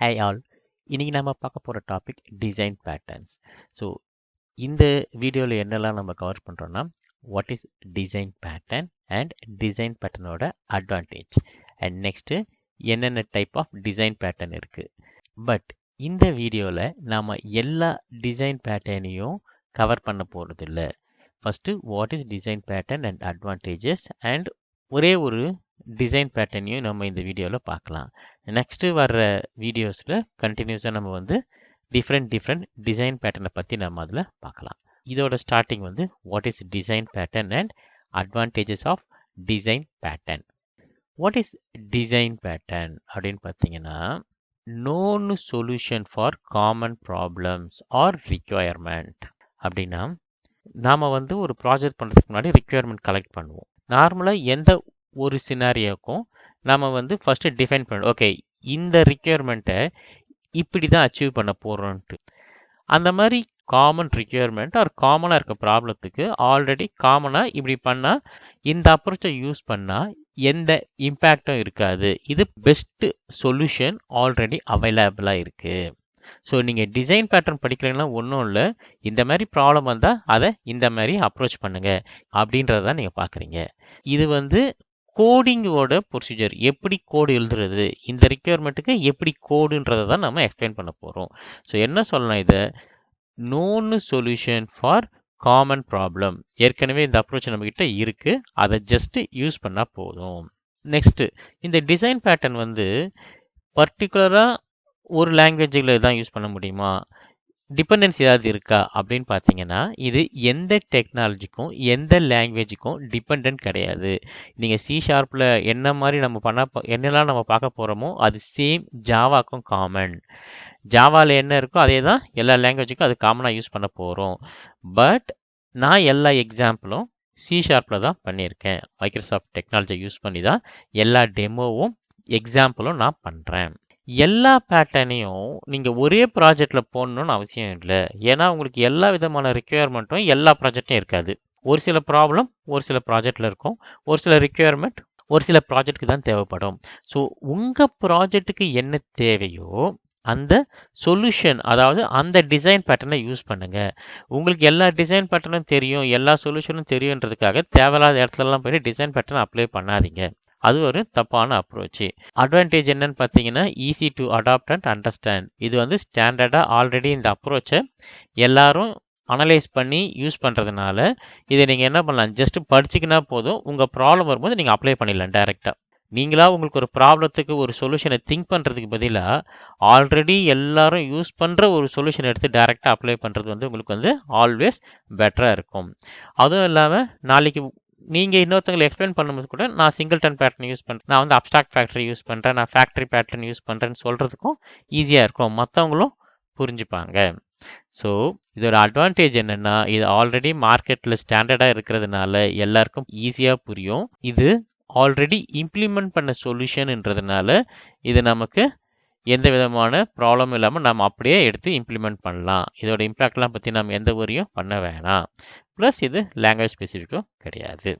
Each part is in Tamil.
ஹே ஆல், இன்னைக்கு நம்ம பார்க்க போகிற டாபிக் டிசைன் பேட்டர்ன்ஸ். ஸோ இந்த வீடியோவில் என்னெல்லாம் நம்ம கவர் பண்ணுறோன்னா, what is design pattern and design பேட்டர்னோட அட்வான்டேஜ், அண்ட் நெக்ஸ்ட்டு என்னென்ன டைப் ஆஃப் டிசைன் பேட்டர்ன் இருக்குது. பட் இந்த வீடியோவில் நாம் எல்லா டிசைன் பேட்டர்னையும் கவர் பண்ண போகிறதில்ல. First what is design pattern and advantages, and ஒரே ஒரு டிசைன் பேட்டர்னையும் நம்ம இந்த வீடியோவில் பார்க்கலாம். நெக்ஸ்ட்டு வர்ற வீடியோஸில் கண்டினியூஸாக நம்ம வந்து டிஃப்ரெண்ட் டிசைன் பேட்டர்னை பற்றி நம்ம அதில் பார்க்கலாம். இதோட ஸ்டார்டிங் வந்து what is design pattern and advantages of design pattern. What is design pattern அப்படின்னு பார்த்தீங்கன்னா, known solution for common problems or requirement. அப்படின்னா நாம் வந்து ஒரு ப்ராஜெக்ட் பண்ணுறதுக்கு முன்னாடி ரிக்வயர்மெண்ட் கலெக்ட் பண்ணுவோம். நார்மலாக எந்த ஒரு சினாரியோக்கும் நம்ம வந்து ஃபஸ்ட்டு டிஃபைன் பண்ணணும், ஓகே இந்த ரிக்வயர்மெண்ட்டை இப்படி தான் அச்சீவ் பண்ண போகிறோன்ட்டு. அந்த மாதிரி காமன் ரிக்வயர்மெண்ட் ஆர் காமனாக இருக்க ப்ராப்ளத்துக்கு ஆல்ரெடி காமனாக இப்படி பண்ணால் இந்த அப்ரோச்சை யூஸ் பண்ணால் எந்த இம்பேக்டும் இருக்காது, இது பெஸ்ட்டு சொல்யூஷன் ஆல்ரெடி அவைலபிளாக இருக்குது. ஸோ நீங்கள் டிசைன் பேட்டர்ன் படிக்கிறீங்கன்னா ஒன்றும் இல்லை, இந்த மாதிரி ப்ராப்ளம் வந்தால் அதை இந்த மாதிரி அப்ரோச் பண்ணுங்கள் அப்படின்றதான் நீங்கள் பார்க்குறீங்க. இது வந்து கோடிங்கோட ப்ரொசீஜர், எப்படி கோடு எழுதுறது, இந்த ரிக்வயர்மெண்ட்டுக்கு எப்படி கோடுன்றதை தான் நம்ம எக்ஸ்பிளைன் பண்ண போகிறோம். ஸோ என்ன சொல்லலாம், இதை known solution for common problem. ஏற்கனவே இந்த அப்ரோச் நம்மக்கிட்ட இருக்குது, அதை ஜஸ்ட்டு யூஸ் பண்ணால் போதும். நெக்ஸ்ட்டு இந்த டிசைன் பேட்டர்ன் வந்து பர்டிகுலராக ஒரு லாங்குவேஜில் தான் யூஸ் பண்ண முடியுமா, டிபெண்டன்ஸ் ஏதாவது இருக்கா அப்படின்னு பார்த்தீங்கன்னா, இது எந்த டெக்னாலஜிக்கும் எந்த லாங்குவேஜுக்கும் டிபெண்ட் கிடையாது. நீங்கள் C# என்ன மாதிரி நம்ம என்னெல்லாம் நம்ம பார்க்க போகிறோமோ அது சேம் ஜாவாக்கும் காமன். ஜாவாவில் என்ன இருக்கோ அதே தான் எல்லா லாங்குவேஜுக்கும் அது காமனாக யூஸ் பண்ண போகிறோம். பட் நான் எல்லா எக்ஸாம்பிளும் C# தான் பண்ணியிருக்கேன். மைக்ரோசாஃப்ட் டெக்னாலஜியை யூஸ் பண்ணி தான் எல்லா டெமோவும் எக்ஸாம்பிளும் நான் பண்ணுறேன். எல்லா பேட்டர்னையும் நீங்கள் ஒரே ப்ராஜெக்டில் போடணும்னு அவசியம் இல்லை. ஏன்னா உங்களுக்கு எல்லா விதமான ரிக்வயர்மெண்ட்டும் எல்லா ப்ராஜெக்டும் இருக்காது. ஒரு சில ப்ராப்ளம் ஒரு சில ப்ராஜெக்டில் இருக்கும், ஒரு சில ரிக்வயர்மெண்ட் ஒரு சில ப்ராஜெக்ட்டுக்கு தான் தேவைப்படும். ஸோ உங்கள் ப்ராஜெக்ட்டுக்கு என்ன தேவையோ அந்த சொல்யூஷன், அதாவது அந்த டிசைன் பேட்டர்னை யூஸ் பண்ணுங்கள். உங்களுக்கு எல்லா டிசைன் பேட்டர்னும் தெரியும், எல்லா சொல்யூஷனும் தெரியுன்றதுக்காக தேவையில்லாத இடத்துலலாம் போய்ட்டு டிசைன் பேட்டர்ன் அப்ளை பண்ணாதீங்க. அது ஒரு தப்பான அப்ரோச்சு. அட்வான்டேஜ் என்னன்னு பார்த்தீங்கன்னா, easy to adapt and understand. இது வந்து ஸ்டாண்டர்டாக ஆல்ரெடி இந்த அப்ரோச்சை எல்லாரும் அனலைஸ் பண்ணி யூஸ் பண்ணுறதுனால இதை நீங்கள் என்ன பண்ணலாம், ஜஸ்ட் படிச்சிக்கினா போதும், உங்கள் ப்ராப்ளம் வரும்போது நீங்கள் அப்ளை பண்ணிடலாம் டைரெக்டாக. நீங்களா உங்களுக்கு ஒரு ப்ராப்ளத்துக்கு ஒரு சொல்யூஷனை திங்க் பண்ணுறதுக்கு பதிலாக ஆல்ரெடி எல்லாரும் யூஸ் பண்ணுற ஒரு சொல்யூஷன் எடுத்து டைரெக்டாக அப்ளை பண்ணுறது வந்து உங்களுக்கு வந்து ஆல்வேஸ் பெட்டராக இருக்கும். அதுவும் இல்லாமல் நாளைக்கு நீங்கள் இன்னொருத்தங்களை எக்ஸ்பிளைன் பண்ணும்போது கூட நான் சிங்கிள்டன் பேட்டர்ன் யூஸ் பண்ணுறேன், நான் வந்து அப்ஸ்ட்ராக்ட் ஃபேக்டரி யூஸ் பண்ணுறேன், நான் ஃபேக்டரி பேட்டர்ன் யூஸ் பண்ணுறேன்னு சொல்கிறதுக்கும் ஈஸியாக இருக்கும், மற்றவங்களும் புரிஞ்சுப்பாங்க. ஸோ இதோட அட்வான்டேஜ் என்னென்னா, இது ஆல்ரெடி மார்க்கெட்டில் ஸ்டாண்டர்டாக இருக்கிறதுனால எல்லாருக்கும் ஈஸியாக புரியும். இது ஆல்ரெடி இம்ப்ளிமெண்ட் பண்ண சொல்யூஷன்ன்றதுனால இது நமக்கு எந்த விதமான ப்ராப்ளம் இல்லாமல் நம்ம அப்படியே எடுத்து இம்ப்ளிமெண்ட் பண்ணலாம். இதோட இம்பேக்ட்லாம் பற்றி நம்ம எந்த வரையும் பண்ண வேணாம். ப்ளஸ் இது லாங்குவேஜ் ஸ்பெசிஃபிக்கும் கிடையாது.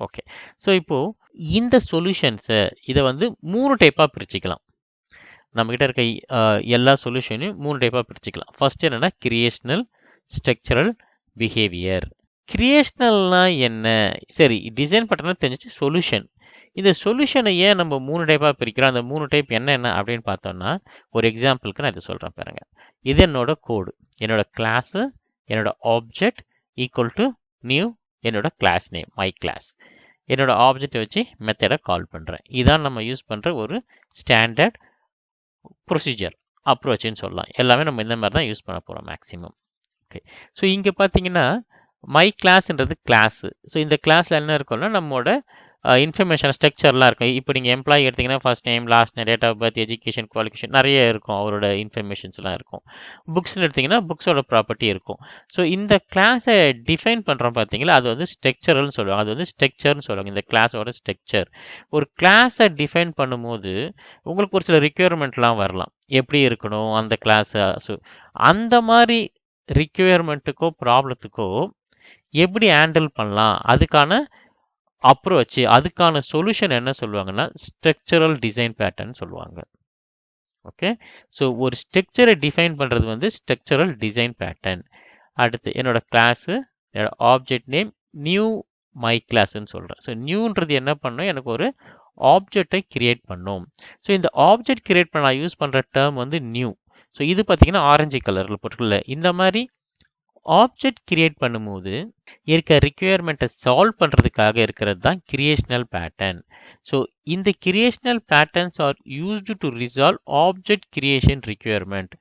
ஓகே, ஸோ இப்போது இந்த சொல்யூஷன்ஸை இதை வந்து 3 டைப்பாக பிரிச்சுக்கலாம். நம்மக்கிட்ட இருக்க எல்லா சொல்யூஷனையும் 3 டைப்பாக பிரிச்சுக்கலாம். ஃபர்ஸ்ட் என்னென்னா கிரியேஷனல், ஸ்ட்ரக்சரல், பிஹேவியர். கிரியேஷனல்னால் என்ன? சரி, டிசைன் பேட்டர்ன் தெரிஞ்சிச்சு. சொல்யூஷன், இந்த சொல்யூஷனை ஏன் நம்ம 3 டைப்பாக பிரிக்கிறோம், அந்த 3 டைப் என்ன அப்படின்னு பார்த்தோம்னா, ஒரு எக்ஸாம்பிளுக்கு நான் இதை சொல்கிறேன் பாருங்க. இது என்னோட கோடு, என்னோட கிளாஸு, என்னோட ஆப்ஜெக்ட் ஈக்குவல் டு நியூ, என்னோட கிளாஸ் நேம் மை கிளாஸ், என்னோட ஆப்ஜெக்டை வச்சு மெத்தடை கால் பண்ணுறேன். இதான் நம்ம யூஸ் பண்ணுற ஒரு ஸ்டாண்டர்ட் ப்ரொசீஜர், அப்ரோச்சுன்னு சொல்லலாம். எல்லாமே நம்ம இந்த மாதிரி தான் யூஸ் பண்ண போகிறோம் மேக்ஸிமம். ஓகே, ஸோ இங்கே பார்த்தீங்கன்னா மை கிளாஸ்ன்றது கிளாஸு. ஸோ இந்த கிளாஸில் என்ன இருக்கும்னா நம்மளோட இன்ஃபர்மேஷன் ஸ்ட்ரக்சர்லாம் இருக்கும். இப்போ நீங்கள் எம்ப்ளாயி எடுத்திங்கன்னா first name, last name, date of birth, education, qualification நிறைய இருக்கும், அவரோட இன்ஃபர்மேஷன்ஸ்லாம் இருக்கும். புக்ஸ்னு எடுத்திங்கன்னா புக்ஸோட ப்ராப்பர்ட்டி இருக்கும். ஸோ இந்த கிளாஸை டிஃபைன் பண்ணுறோம் பார்த்தீங்களா, அது வந்து ஸ்ட்ரக்சரல்னு சொல்லுவாங்க. அது வந்து ஸ்ட்ரக்சர்னு சொல்லுவாங்க, இந்த கிளாஸோட ஸ்ட்ரக்சர். ஒரு கிளாஸை டிஃபைன் பண்ணும்போது உங்களுக்கு ஒரு சில ரிக்வயர்மெண்ட்லாம் வரலாம், எப்படி இருக்கணும் அந்த கிளாஸை. ஸோ அந்த மாதிரி ரிக்வயர்மெண்ட்டுக்கோ ப்ராப்ளத்துக்கோ எப்படி ஹேண்டில் பண்ணலாம், அதுக்கான அப்ரோச், அதுக்கான சொல்யூஷன் என்ன சொல்லுவாங்கன்னா ஸ்ட்ரக்சரல் டிசைன் பேட்டர்ன் சொல்லுவாங்க. ஓகே, ஸோ ஒரு ஸ்ட்ரக்சரை டிஃபைன் பண்ணுறது வந்து ஸ்ட்ரக்சரல் டிசைன் பேட்டர்ன். அடுத்து என்னோட கிளாஸு, என்னோட ஆப்ஜெக்ட் நேம் நியூ மை கிளாஸ்ன்னு சொல்கிறேன். ஸோ நியூன்றது என்ன பண்ணும், எனக்கு ஒரு ஆப்ஜெக்டை கிரியேட் பண்ணும். ஸோ இந்த ஆப்ஜெக்ட் கிரியேட் பண்ண நான் யூஸ் பண்ணுற டேர்ம் வந்து நியூ. ஸோ இது பார்த்தீங்கன்னா ஆரஞ்சு கலரில் போட்டுக்கல. இந்த மாதிரி ஆப்ஜெக்ட் கிரியேட் பண்ணும்போது இருக்க ரிக்வயர்மெண்ட்டை சால்வ் பண்ணுறதுக்காக இருக்கிறது தான் கிரியேஷனல் பேட்டர்ன். ஸோ இந்த creational patterns R used to resolve object creation requirement.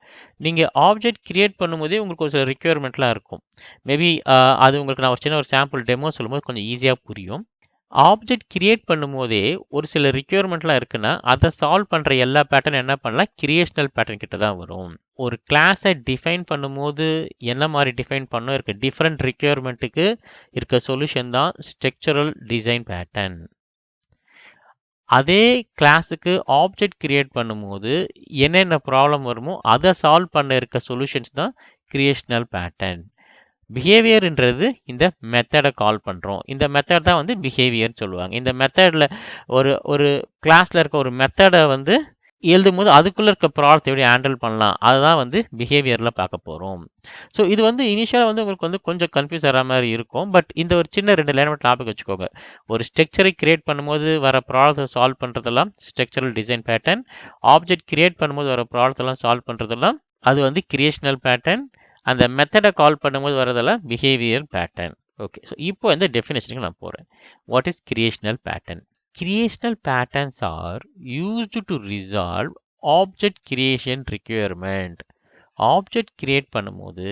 நீங்கள் ஆப்ஜெக்ட் கிரியேட் பண்ணும்போதே உங்களுக்கு ஒரு சில ரிக்வயர்மெண்ட்லாம் இருக்கும். மேபி அது உங்களுக்கு நான் ஒரு சின்ன ஒரு சாம்பிள் டெமோ சொல்லும்போது கொஞ்சம் ஈஸியாக புரியும். ஆப்ஜெக்ட் கிரியேட் பண்ணும்போதே ஒரு சில ரிக்வயர்மெண்ட்லாம் இருக்குன்னா அதை சால்வ் பண்ணுற எல்லா பேட்டர்ன் என்ன பண்ணலாம், கிரியேஷனல் பேட்டர்ன் கிட்ட தான் வரும். ஒரு கிளாஸை டிஃபைன் பண்ணும்போது என்ன மாதிரி டிஃபைன் பண்ணணும் இருக்க டிஃப்ரெண்ட் ரிக்வயர்மெண்ட்டுக்கு இருக்க சொல்யூஷன் தான் ஸ்ட்ரக்சரல் டிசைன் பேட்டர்ன். அதே கிளாஸுக்கு ஆப்ஜெக்ட் கிரியேட் பண்ணும்போது என்னென்ன ப்ராப்ளம் வருமோ அதை சால்வ் பண்ண இருக்க சொல்யூஷன்ஸ் தான் கிரியேஷனல் பேட்டர்ன். பிஹேவியர்ன்றது இந்த மெத்தடை கால் பண்ணுறோம். இந்த மெத்தட் தான் வந்து பிஹேவியர்னு சொல்லுவாங்க. இந்த மெத்தடில் ஒரு கிளாஸில் இருக்க ஒரு மெத்தடை வந்து எழுதும் போது அதுக்குள்ளே இருக்க ப்ராப்ளத்தை எப்படி ஹேண்டில் பண்ணலாம், அதுதான் வந்து பிஹேவியரில் பார்க்க போகிறோம். ஸோ இது வந்து இனிஷியலாக வந்து உங்களுக்கு வந்து கொஞ்சம் கன்ஃபியூஸ் ஆகிற மாதிரி இருக்கும். பட் இந்த ஒரு சின்ன 2 லைன் டாபிக் வச்சுக்கோங்க. ஒரு ஸ்ட்ரக்சரை கிரியேட் பண்ணும்போது வர ப்ராப்ளத்தை சால்வ் பண்ணுறதெல்லாம் structural design pattern. Object create பண்ணும்போது வர ப்ராப்ளத்தெல்லாம் சால்வ் பண்ணுறதெல்லாம் அது வந்து கிரியேஷனல் பேட்டர்ன். அந்த மெத்தடை கால் பண்ணும்போது வரதெல்லாம் பிஹேவியர் பேட்டர்ன். ஓகே, ஸோ இப்போ இந்த டெஃபினேஷனுக்கு நான் போகிறேன். What is creational pattern? Creational patterns are used to resolve object creation requirement. Object create பண்ணும்போது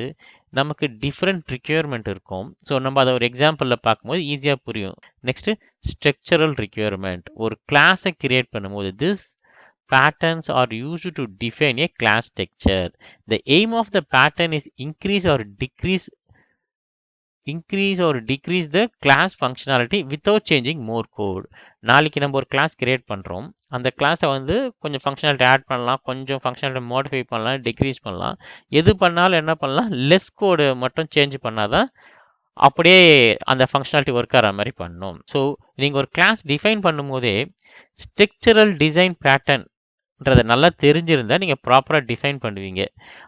நமக்கு டிஃப்ரெண்ட் ரிக்வயர்மெண்ட் இருக்கும். ஸோ நம்ம அதை ஒரு எக்ஸாம்பிளில் பார்க்கும்போது ஈஸியாக புரியும். Next structural requirement. ஒரு கிளாஸை கிரியேட் பண்ணும்போது this patterns are used to define a class structure. The aim of the pattern is increase or decrease the class functionality without changing more code. நாளைக்கு நம்ம ஒரு கிளாஸ் கிரியேட் பண்ணுறோம். அந்த கிளாஸை வந்து கொஞ்சம் ஃபங்க்ஷனாலிட்டி ஆட் பண்ணலாம், கொஞ்சம் ஃபங்க்ஷனாலிட்டி மாடிஃபை பண்ணலாம், டிக்ரீஸ் பண்ணலாம். எது பண்ணாலும் என்ன பண்ணலாம், லெஸ் கோடு மட்டும் சேஞ்ச் பண்ணாதான் அப்படியே அந்த ஃபங்க்ஷனாலிட்டி ஒர்க் ஆகிற மாதிரி பண்ணணும். ஸோ நீங்கள் ஒரு கிளாஸ் டிஃபைன் பண்ணும்போதே ஸ்ட்ரக்சரல் டிசைன் பேட்டர்ன்றதை நல்லா தெரிஞ்சிருந்தால் நீங்கள் ப்ராப்பராக டிஃபைன் பண்ணுவீங்க.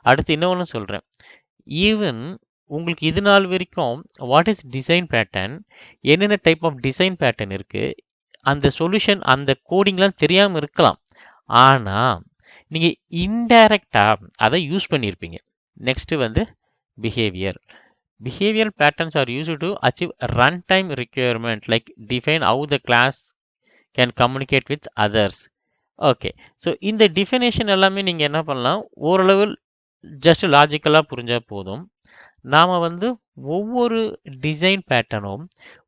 அடுத்து இன்னொன்று சொல்கிறேன். ஈவன் உங்களுக்கு இது நாள் வரைக்கும் வாட் இஸ் டிசைன் பேட்டர்ன், என்னென்ன டைப் ஆஃப் டிசைன் பேட்டர்ன் இருக்குது, அந்த சொல்யூஷன் அந்த கோடிங்லாம் தெரியாமல் இருக்கலாம். ஆனால் நீங்கள் இன்டைரக்டாக அதை யூஸ் பண்ணியிருப்பீங்க. நெக்ஸ்ட்டு வந்து behaviour. Behavioral patterns are used to achieve runtime requirement like define how the class can communicate with others. Okay, so இந்த டிஃபினேஷன் எல்லாமே நீங்கள் என்ன பண்ணலாம், ஓரளவு ஜஸ்ட் லாஜிக்கலாக புரிஞ்சால் போதும். நாம் வந்து ஒவ்வொரு டிசைன் பேட்டர்னும்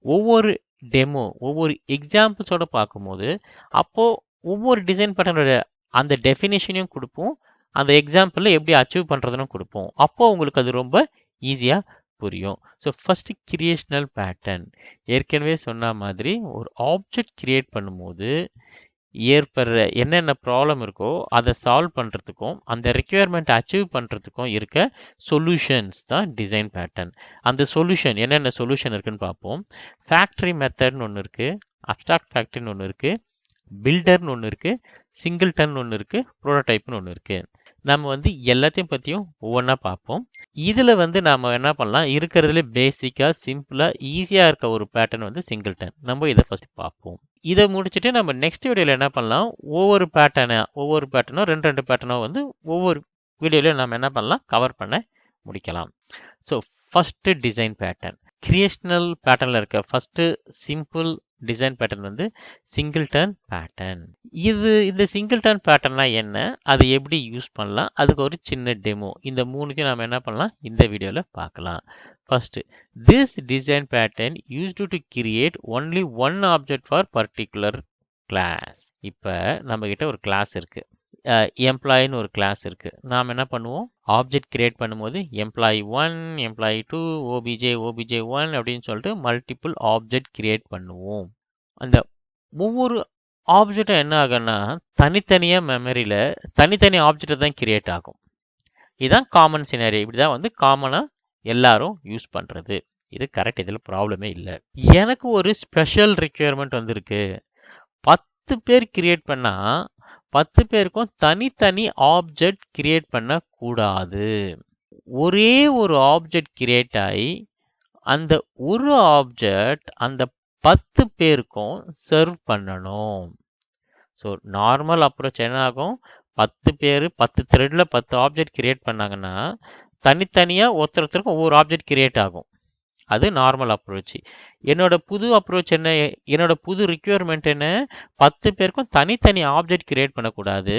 ஒவ்வொரு டெமோ ஒவ்வொரு எக்ஸாம்பிள்ஸோடு பார்க்கும்போது அப்போது ஒவ்வொரு டிசைன் பேட்டர்னோட அந்த டெஃபினேஷனையும் கொடுப்போம், அந்த எக்ஸாம்பிளில் எப்படி அச்சீவ் பண்ணுறதுன்னு கொடுப்போம். அப்போது உங்களுக்கு அது ரொம்ப ஈஸியாக புரியும். So first creational pattern. ஏற்கனவே சொன்ன மாதிரி ஒரு ஆப்ஜெக்ட் கிரியேட் பண்ணும்போது ஏற்படுற என்னென்ன ப்ராப்ளம் இருக்கோ அதை சால்வ் பண்ணுறதுக்கும் அந்த ரெக்யர்மெண்ட் அச்சீவ் பண்ணுறதுக்கும் இருக்க சொல்யூஷன்ஸ் தான் டிசைன் பேட்டர்ன். அந்த சொல்யூஷன் என்னென்ன சொல்யூஷன் இருக்குன்னு பார்ப்போம். ஃபேக்ட்ரி மெத்தட்னு ஒன்று இருக்குது, அப்ஸ்ட்ராக்ட் ஃபேக்ட்ரின்னு ஒன்று இருக்குது, பில்டர்னு ஒன்று இருக்குது, சிங்கிள்டன் ஒன்று இருக்குது, ப்ரோட்டோடைப்னு ஒன்று இருக்குது. நம்ம வந்து எல்லாத்தையும் பற்றியும் ஒவ்வொன்றா பார்ப்போம். இதில் வந்து நாம் என்ன பண்ணலாம், இருக்கிறதுல பேசிக்காக சிம்பிளாக ஈஸியாக இருக்க ஒரு பேட்டர்ன் வந்து சிங்கிள்டன். நம்ம இதை ஃபஸ்ட் பார்ப்போம். இதை முடிச்சுட்டு நம்ம நெக்ஸ்ட் வீடியோவில் என்ன பண்ணலாம், ஒவ்வொரு பேட்டர்னும் ரெண்டு பேட்டர்னோ வந்து ஒவ்வொரு வீடியோலையும் நம்ம என்ன பண்ணலாம், கவர் பண்ண முடிக்கலாம். So first design pattern. Creational பேட்டர்னில் இருக்க ஃபஸ்ட்டு சிம்பிள் டிசைன் பேட்டர்ன் வந்து சிங்கிள்டன் பேட்டர்ன். இந்த சிங்கிள்டன் பேட்டர்னா என்ன, அதை எப்படி யூஸ் பண்ணலாம், அதுக்கு ஒரு சின்ன டெமோ. இந்த மூணுத்தையும் நம்ம என்ன பண்ணலாம், இந்த வீடியோவில் பார்க்கலாம். First, this design pattern used to create only one object for particular class. இப்போ நம்ம கிட்ட ஒரு கிளாஸ் இருக்கு, எம்ப்ளாயின்னு ஒரு கிளாஸ் இருக்கு. நாம் என்ன பண்ணுவோம், ஆப்ஜெக்ட் கிரியேட் பண்ணும்போது employee1, employee2, obj1 அப்படின்னு சொல்லிட்டு மல்டிபிள் ஆப்ஜெக்ட் கிரியேட் பண்ணுவோம். அந்த ஒவ்வொரு ஆப்ஜெக்டும் என்ன ஆகும்னா தனித்தனியாக மெமரியில் தனித்தனி ஆப்ஜெக்ட் தான் கிரியேட் ஆகும். இதுதான் காமன் சினாரியோ. இப்படி தான் வந்து காமனாக எல்லாரும் யூஸ் பண்ணுறது. இது கரெக்ட், இதில் ப்ராப்ளமே இல்லை. எனக்கு ஒரு ஸ்பெஷல் ரிக்வயர்மெண்ட் வந்திருக்கு. 10 பேர் கிரியேட் பண்ணால் 10 பேருக்கும் தனித்தனி ஆப்ஜெக்ட் கிரியேட் பண்ணக்கூடாது. ஒரே ஒரு ஆப்ஜெக்ட் கிரியேட் ஆகி அந்த ஒரு ஆப்ஜெக்ட் அந்த 10 பேருக்கும் சர்வ் பண்ணணும். ஸோ நார்மல் அப்ரோச் என்ன ஆகும், 10 பேர் 10 த்ரெட்ல 10 ஆப்ஜெக்ட் கிரியேட் பண்ணாங்கன்னா தனித்தனியாக ஒருத்தருக்கும் ஒவ்வொரு ஆப்ஜெக்ட் கிரியேட் ஆகும். அது நார்மல் அப்ரோச். என்னோட புது அப்ரோச் என்ன, என்னோட புது ரிக்யர்மெண்ட் என்ன, 10 பேருக்கும் தனித்தனி ஆப்ஜெக்ட் கிரியேட் பண்ணக்கூடாது,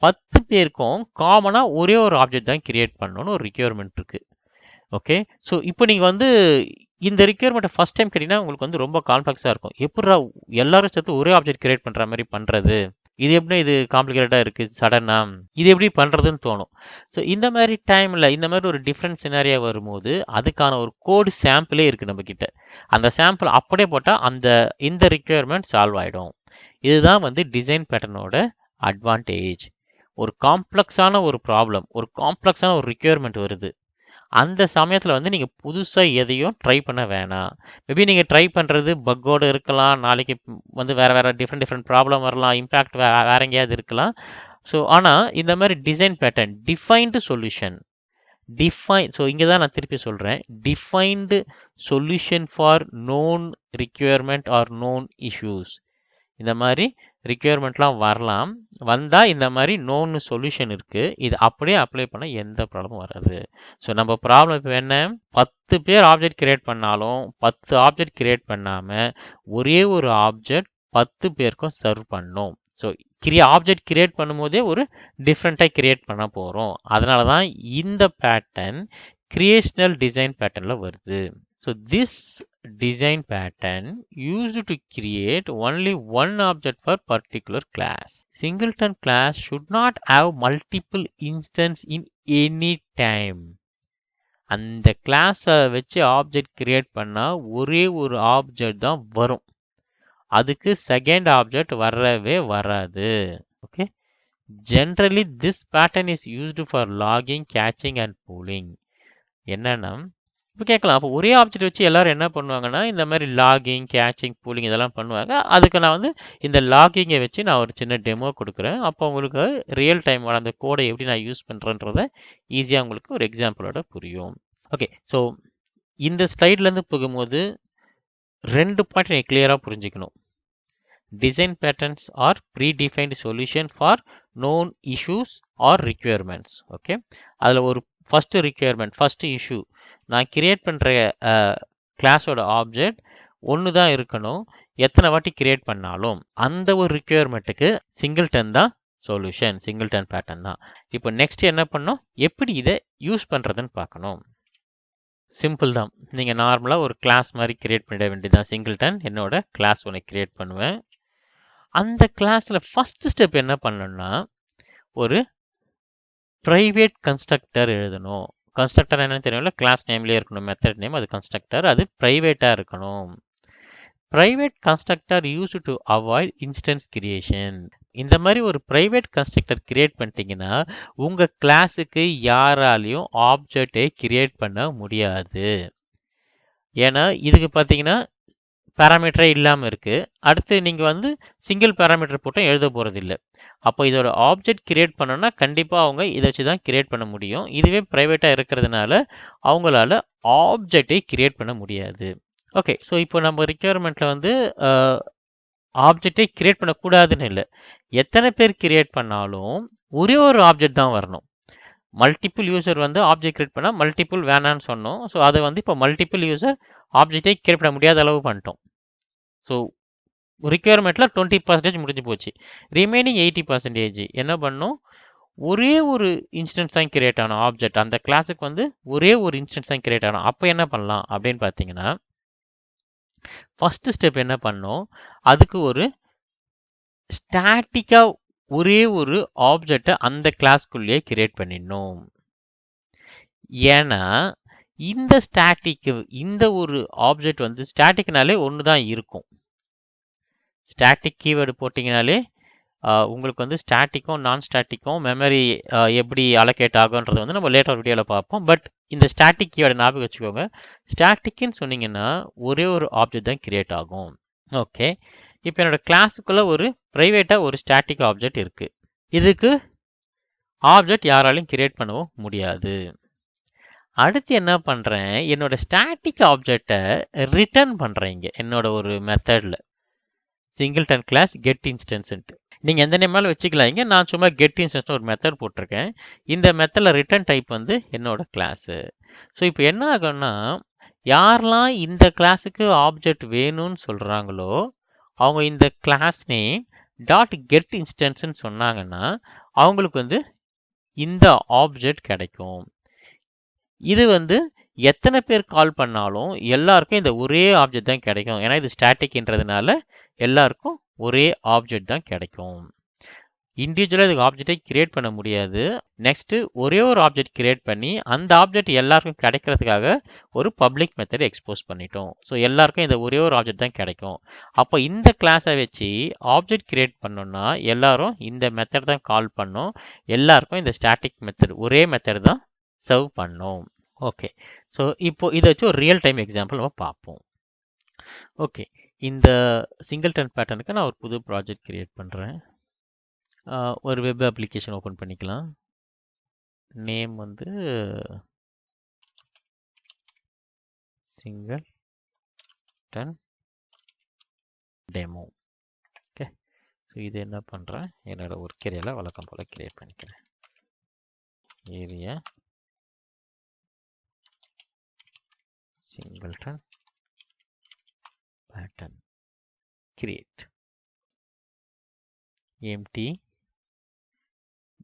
10 பேருக்கும் காமனாக ஒரே ஒரு ஆப்ஜெக்ட் தான் கிரியேட் பண்ணணும்னு ஒரு ரிக்யர்மெண்ட் இருக்கு. ஓகே, ஸோ இப்போ நீங்கள் வந்து இந்த ரிக்யர்மெண்ட்டை ஃபர்ஸ்ட் டைம் கேட்டீங்கன்னா உங்களுக்கு வந்து ரொம்ப காம்ப்ளெக்ஸாக இருக்கும். எப்படா எல்லாரும் சேர்த்து ஒரே ஆப்ஜெக்ட் கிரியேட் பண்ணுற மாதிரி பண்ணுறது, இது எப்படி இது காம்ப்ளிகேட்டடாக இருக்குது சடனாக, இது எப்படி பண்ணுறதுன்னு தோணும். ஸோ இந்த மாதிரி டைமில் இந்த மாதிரி ஒரு டிஃப்ரெண்ட் சினாரியா வரும்போது அதுக்கான ஒரு கோடு சாம்பிளே இருக்குது நம்மக்கிட்ட. அந்த சாம்பிள் அப்படியே போட்டால் இந்த ரிக்யர்மெண்ட் சால்வ் ஆகிடும். இதுதான் வந்து டிசைன் பேட்டர்னோட அட்வான்டேஜ். ஒரு காம்ப்ளெக்ஸான ஒரு ப்ராப்ளம், ஒரு காம்ப்ளெக்ஸான ஒரு ரிக்யர்மெண்ட் வருது, அந்த சமயத்தில் வந்து நீங்கள் புதுசாக எதையும் ட்ரை பண்ண வேணாம். மேபி நீங்கள் ட்ரை பண்ணுறது பக்கோடு இருக்கலாம், நாளைக்கு வந்து வேறு டிஃப்ரெண்ட் ப்ராப்ளம் வரலாம், இம்பேக்ட் வேற எங்கேயாவது இருக்கலாம். ஸோ ஆனால் இந்த மாதிரி design pattern defined solution, so இங்கே தான் நான் திருப்பி சொல்கிறேன், defined solution for known requirement are known issues. இந்த மாதிரி ரிக்யர்மெண்ட்லாம் வரலாம், வந்தால் இந்த மாதிரி நோன்னு சொல்யூஷன் இருக்குது, இது அப்படியே அப்ளை பண்ண எந்த ப்ராப்ளமும் வராது. ஸோ நம்ம ப்ராப்ளம் இப்போ என்ன, 10 பேர் ஆப்ஜெக்ட் கிரியேட் பண்ணாலும் 10 ஆப்ஜெக்ட் கிரியேட் பண்ணாமல் ஒரே ஒரு ஆப்ஜெக்ட் 10 பேருக்கும் சர்வ் பண்ணணும். ஸோ ஆப்ஜெக்ட் கிரியேட் பண்ணும்போதே ஒரு டிஃப்ரெண்ட்டாக கிரியேட் பண்ண போகிறோம். அதனால தான் இந்த பேட்டர்ன் கிரியேஷனல் டிசைன் பேட்டர்னில் வருது. So this design pattern used to create only one object for particular class. Singleton class should not have multiple instances in any time. அந்த கிளாஸை வச்சு ஆப்ஜெக்ட் கிரியேட் பண்ணால் ஒரே ஒரு ஆப்ஜெக்ட் தான் வரும், அதுக்கு செகண்ட் ஆப்ஜெக்ட் வரவே வராது. Okay, generally this pattern is used for logging, caching and pooling. என்னன்னா இப்போ கேட்கலாம், அப்போ ஒரே ஆப்ஜெக்ட் வச்சு எல்லாரும் என்ன பண்ணுவாங்கன்னா இந்த மாதிரி லாகிங், கேச்சிங், பூலிங் இதெல்லாம் பண்ணுவாங்க. அதுக்கு நான் வந்து இந்த லாகிங்கை வச்சு நான் ஒரு சின்ன டெமோ கொடுக்குறேன். அப்போ உங்களுக்கு ரியல் டைமோட அந்த கோடை எப்படி நான் யூஸ் பண்ணுறேன்றதை ஈஸியாக உங்களுக்கு ஒரு எக்ஸாம்பிளோட புரியும். ஓகே, ஸோ இந்த ஸ்லைட்லேருந்து போகும்போது 2 பாயிண்ட் நீங்கள் கிளியராக புரிஞ்சுக்கணும். Design patterns are predefined solution for known issues or requirements. Okay, அதில் ஒரு ஃபஸ்ட்டு ரிக்யர்மெண்ட், ஃபஸ்ட்டு இஷ்யூ, நான் கிரியேட் பண்ணுற கிளாஸோட ஆப்ஜெக்ட் ஒன்று தான் இருக்கணும், எத்தனை வாட்டி கிரியேட் பண்ணாலும். அந்த ஒரு ரிக்யர்மெண்ட்டுக்கு சிங்கிள்டன் தான் சொல்யூஷன், சிங்கிள்டன் பேட்டர்ன் தான். இப்போ நெக்ஸ்ட் என்ன பண்ணணும், எப்படி இதை யூஸ் பண்ணுறதுன்னு பார்க்கணும். சிம்பிள் தான், நீங்கள் நார்மலாக ஒரு கிளாஸ் மாதிரி கிரியேட் பண்ணிட வேண்டியதான். சிங்கிள்டன் என்னோட கிளாஸ் ஒன்று கிரியேட் பண்ணுவேன். அந்த கிளாஸில் ஃபஸ்ட்டு ஸ்டெப் என்ன பண்ணணும்னா ஒரு ப்ரைவேட் கன்ஸ்ட்ரக்டர் எழுதணும். கன்ஸ்ட்ரக்டர் என்னன்னு தெரியும்ல, கிளாஸ் நேம்லேயே இருக்கணும், மெத்தட் நேம், அது கன்ஸ்ட்ரக்டர், அது ப்ரைவேட்டாக இருக்கணும். Private constructor used to avoid instance creation. இந்த மாதிரி ஒரு ப்ரைவேட் கன்ஸ்ட்ரக்டர் கிரியேட் பண்ணிட்டீங்கன்னா உங்கள் கிளாஸுக்கு யாராலையும் ஆப்ஜெக்டை கிரியேட் பண்ண முடியாது. ஏன்னா இதுக்கு பார்த்தீங்கன்னா பேராமீட்டரே இல்லாமல் இருக்குது. அடுத்து நீங்கள் வந்து சிங்கிள் பேராமீட்டர் போட்டும் எழுத போகிறது இல்லை. அப்போ இதோட ஆப்ஜெக்ட் கிரியேட் பண்ணோன்னா கண்டிப்பாக அவங்க இதை வச்சு தான் கிரியேட் பண்ண முடியும். இதுவே ப்ரைவேட்டாக இருக்கிறதுனால அவங்களால ஆப்ஜெக்டை கிரியேட் பண்ண முடியாது. ஓகே, ஸோ இப்போ நம்ம ரிக்யர்மெண்ட்டில் வந்து ஆப்ஜெக்டை கிரியேட் பண்ணக்கூடாதுன்னு இல்லை, எத்தனை பேர் கிரியேட் பண்ணாலும் ஒரே ஒரு ஆப்ஜெக்ட் தான் வரணும். மல்டிபிள் யூசர் வந்து ஆப்ஜெக்ட் கிரியேட் பண்ணால் மல்டிபிள் வேணான்னு சொன்னோம். ஸோ அதை வந்து இப்போ மல்டிபிள் யூசர் ஆப்ஜெக்டை கிரியேட் பண்ண முடியாத அளவு பண்ணிட்டோம். ஸோ ரிக்யர்மெண்ட்டில் 20% முடிஞ்சு போச்சு. ரிமைனிங் 80% என்ன பண்ணோம், ஒரே ஒரு இன்ஸ்டன்ஸ் தான் கிரியேட் ஆனோம் ஆப்ஜெக்ட். அந்த கிளாஸுக்கு வந்து ஒரே ஒரு இன்ஸ்டன்ஸ் தான் கிரியேட் ஆனோம். அப்போ என்ன பண்ணலாம் அப்படின்னு பார்த்தீங்கன்னா ஃபஸ்ட்டு ஸ்டெப் என்ன பண்ணோம், அதுக்கு ஒரு ஸ்டாட்டிக்காக ஒரே ஒரு ஆப்ஜெக்டை அந்த கிளாஸ்க்குள்ளேயே கிரியேட் பண்ணிடணும். ஏன்னா இந்த ஸ்டாட்டிக்கு இந்த ஒரு ஆப்ஜெக்ட் வந்து ஸ்டாட்டிக்னாலே ஒன்று தான் இருக்கும். ஸ்டாட்டிக் கீவேர்டு போட்டிங்கனாலே உங்களுக்கு வந்து ஸ்டாட்டிக்கும் நான் ஸ்டாட்டிக்கும் மெமரி எப்படி அலோகேட் ஆகுன்றது வந்து நம்ம லேட்டர் வீடியோவில் பார்ப்போம். பட் இந்த ஸ்டாட்டிக் கீவேர்டு ஞாபகம் வச்சுக்கோங்க. ஸ்டாட்டிக்னு சொன்னீங்கன்னா ஒரே ஒரு ஆப்ஜெக்ட் தான் கிரியேட் ஆகும். ஓகே, இப்போ என்னோட கிளாஸுக்குள்ளே ஒரு ப்ரைவேட்டாக ஒரு ஸ்டாட்டிக் ஆப்ஜெக்ட் இருக்குது. இதுக்கு ஆப்ஜெக்ட் யாராலையும் கிரியேட் பண்ணவும் முடியாது. அடுத்து என்ன பண்ணுறேன், என்னோட ஸ்டாட்டிக் ஆப்ஜெக்டை ரிட்டர்ன் பண்ணுறேன் இங்கே என்னோட ஒரு மெத்தடில் சிங்கிள்டன் கிளாஸ் கெட் இன்ஸ்டன்ஸ்ன்ட்டு. நீங்கள் எந்த நேமாலும் வச்சுக்கலாம். இங்கே நான் சும்மா கெட் இன்ஸ்டன்ஸ் ஒரு மெத்தட் போட்டிருக்கேன். இந்த மெத்தடில் ரிட்டர்ன் டைப் வந்து என்னோட கிளாஸு. ஸோ இப்போ என்ன ஆகும்னா, யாரெல்லாம் இந்த கிளாஸுக்கு ஆப்ஜெக்ட் வேணும்னு சொல்கிறாங்களோ அவங்க இந்த கிளாஸ் நேம் டாட் கெட் இன்ஸ்டன்ஸ்ன்னு சொன்னாங்கன்னா அவங்களுக்கு வந்து இந்த ஆப்ஜெக்ட் கிடைக்கும். இது வந்து எத்தனை பேர் கால் பண்ணாலும் எல்லாருக்கும் இந்த ஒரே ஆப்ஜெக்ட் தான் கிடைக்கும். ஏன்னா இது ஸ்டாட்டிக்ன்றதுனால எல்லாருக்கும் ஒரே ஆப்ஜெக்ட் தான் கிடைக்கும். இண்டிவிஜுவலாக இதுக்கு ஆப்ஜெக்டை கிரியேட் பண்ண முடியாது. நெக்ஸ்ட்டு ஒரே ஒரு ஆப்ஜெக்ட் கிரியேட் பண்ணி அந்த ஆப்ஜெக்ட் எல்லாருக்கும் கிடைக்கிறதுக்காக ஒரு பப்ளிக் மெத்தட் எக்ஸ்போஸ் பண்ணிட்டோம். ஸோ எல்லாருக்கும் இந்த ஒரே ஒரு ஆப்ஜெக்ட் தான் கிடைக்கும். அப்போ இந்த கிளாஸை வச்சு ஆப்ஜெக்ட் கிரியேட் பண்ணோம்னா எல்லாரும் இந்த மெத்தட் தான் கால் பண்ணோம். எல்லாருக்கும் இந்த ஸ்டாட்டிக் மெத்தட் ஒரே மெத்தட் தான் சர்வ் பண்ணோம். ஓகே, ஸோ இப்போ இதை வச்சு ஒரு ரியல் டைம் எக்ஸாம்பிள் நம்ம பார்ப்போம். ஓகே, இந்த சிங்கிள்டன் பேட்டர்னுக்கு நான் ஒரு புது ப்ராஜெக்ட் கிரியேட் பண்ணுறேன். ஒரு வெப் அப்ளிகேஷன் ஓப்பன் பண்ணிக்கலாம். நேம் வந்து சிங்கிள்டன் டெமோ. ஓகே, ஸோ இது என்ன பண்ணுறேன், என்னோட ஒர்க் ஏரியாவில் வழக்கம் போல் கிரியேட் பண்ணிக்கிறேன். Area singleton pattern create empty